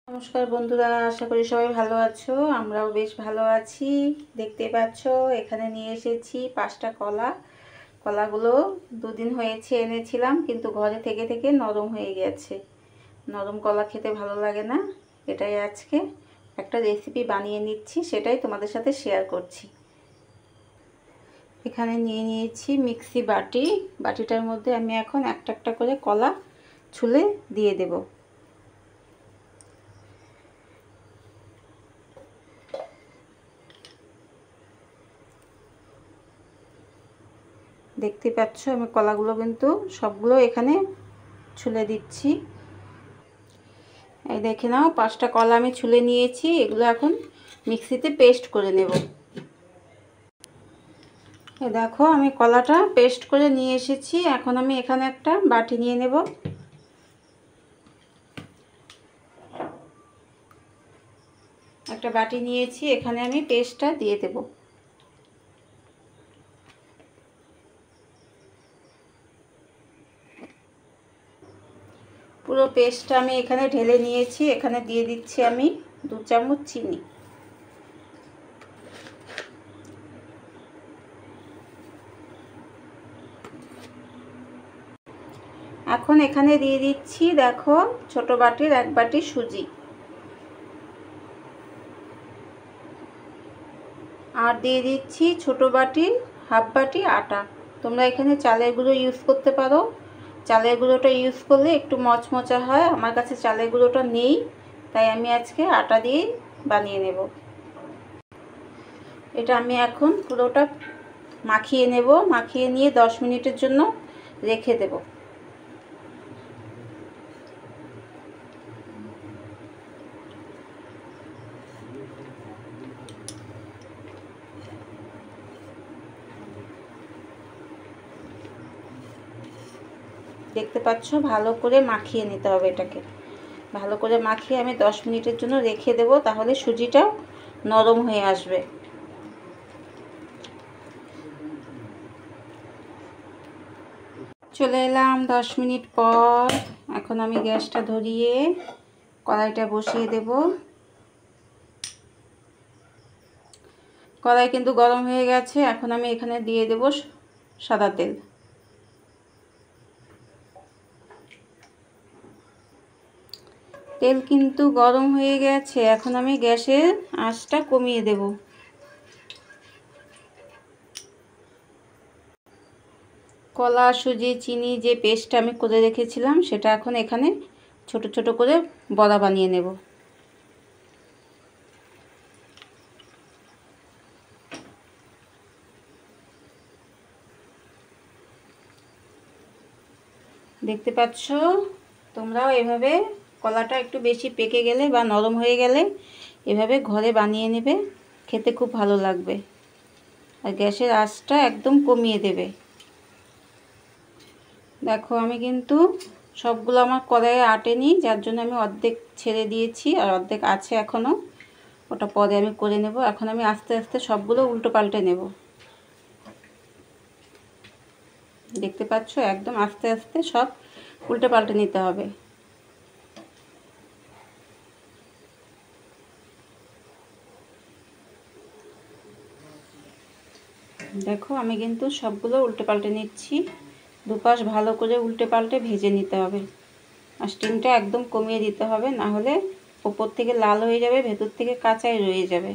নমস্কার বন্ধুরা, আশা করি সবাই ভালো আছো। আমরাও বেশ ভালো আছি। দেখতে পাচ্ছ এখানে নিয়ে এসেছি 5টা কলা। কলাগুলো দুদিন হয়েছে এনেছিলাম, কিন্তু ঘরে থেকে থেকে নরম হয়ে গেছে। নরম কলা খেতে ভালো লাগে না। এটাই আজকে একটা রেসিপি বানিয়ে নিচ্ছি, সেটাই তোমাদের সাথে শেয়ার করছি। এখানে নিয়ে নিয়েছি মিক্সি বাটি। বাটিটার মধ্যে আমি এখন একটা একটা করে কলা ছুলে দিয়ে দেবো। দেখতে পাচ্ছ আমি কলাগুলো কিন্তু সবগুলো এখানে ছুলে দিচ্ছি। এই দেখে নাও, 5টা কলা আমি ছুলে নিয়েছি। এগুলো এখন মিক্সিতে পেস্ট করে নেব। এই দেখো আমি কলাটা পেস্ট করে নিয়ে এসেছি। এখন আমি এখানে একটা বাটি নিয়ে নেব। একটা বাটি নিয়েছি, এখানে আমি পেস্টটা দিয়ে দেব। পুরো পেস্টটা আমি এখানে ঢেলে নিয়েছি। এখানে দিয়ে দিচ্ছি আমি 2 চামচ চিনি। এখন এখানে দিয়ে দিচ্ছি, দেখো, ছোট বাটির 1 বাটি সুজি। আর দিয়ে দিচ্ছি ছোট বাটির 1/2 বাটি আটা। তোমরা এখানে চালের গুঁড়ো ইউজ করতে পারো। চালের গুঁড়োটা ইউজ করলে একটু মচমচা হয়। আমার কাছে চালের গুঁড়োটা নেই, তাই আমি আজকে আটা দিয়ে বানিয়ে নেব। এটা আমি এখন পুরোটা মাখিয়ে নেব। মাখিয়ে নিয়ে 10 মিনিটের জন্য রেখে দেব। দেখতে পাচ্ছ ভালো করে মাখিয়ে নিতে হবে। এটাকে ভালো করে মাখিয়ে আমি 10 মিনিটের জন্য রেখে দেব, তাহলে সুজিটাও নরম হয়ে আসবে। চলে এলাম 10 মিনিট পর। এখন আমি গ্যাসটা ধরিয়ে কড়াইটা বসিয়ে দেব। কড়াই কিন্তু গরম হয়ে গেছে। এখন আমি এখানে দিয়ে দেব সাদা তেল। তেল কিন্তু গরম হয়ে গেছে। এখন আমি গ্যাসের আঁচটা কমিয়ে দেব। কলা, সুজি, চিনি যে পেস্টটা আমি করে রেখেছিলাম, সেটা এখন এখানে ছোট ছোট করে বড়া বানিয়ে নেব। দেখতে পাচ্ছ, তোমরাও এভাবে কলাটা একটু বেশি পেকে গেলে বা নরম হয়ে গেলে এভাবে ঘরে বানিয়ে নেবে। খেতে খুব ভালো লাগবে। আর গ্যাসের আঁচটা একদম কমিয়ে দেবে। দেখো আমি কিন্তু সবগুলো আমার কড়াইয়ে আটেনি, যার জন্য আমি অর্ধেক ছেড়ে দিয়েছি আর অর্ধেক আছে এখনও। ওটা পরে আমি করে নেব। এখন আমি আস্তে আস্তে সবগুলো উল্টো পাল্টে নেব। দেখতে পাচ্ছ একদম আস্তে আস্তে সব উল্টে পাল্টে নিতে হবে। দেখো আমি কিন্তু সবগুলো উল্টে পাল্টে নিচ্ছি। দুপাশ ভালো করে উল্টে পাল্টে ভেজে নিতে হবে। আর স্টিমটা একদম কমিয়ে দিতে হবে, না হলে ওপর থেকে লাল হয়ে যাবে, ভেতর থেকে কাঁচাই রয়ে যাবে।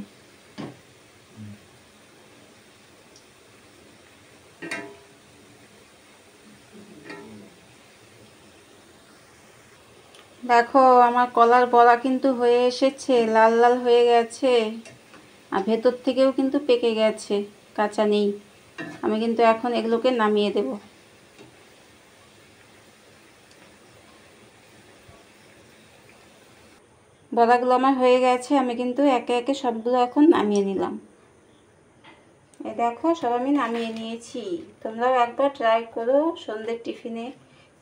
দেখো আমার কলার বড়া কিন্তু হয়ে এসেছে, লাল লাল হয়ে গেছে। আর ভেতর থেকেও কিন্তু পেকে গেছে, কাঁচা নেই। আমি কিন্তু এখন এগুলোকে নামিয়ে দেব। বড়াগুলো আমার হয়ে গেছে। আমি কিন্তু একে একে সবগুলো এখন নামিয়ে নিলাম। এই দেখো সব আমি নামিয়ে নিয়েছি। তোমরাও একবার ট্রাই করো সন্ধ্যের টিফিনে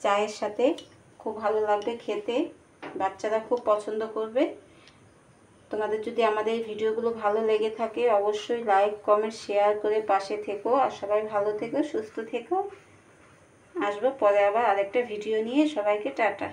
চায়ের সাথে, খুব ভালো লাগবে খেতে। বাচ্চারা খুব পছন্দ করবে। তোমাদের যদি আমাদের এই ভিডিওগুলো ভালো লেগে থাকে, অবশ্যই লাইক, কমেন্ট, শেয়ার করে পাশে থেকো। আর সবাই ভালো থেকো, সুস্থ থেকো। আসবো পরে আবার আরেকটা ভিডিও নিয়ে। সবাইকে টাটা।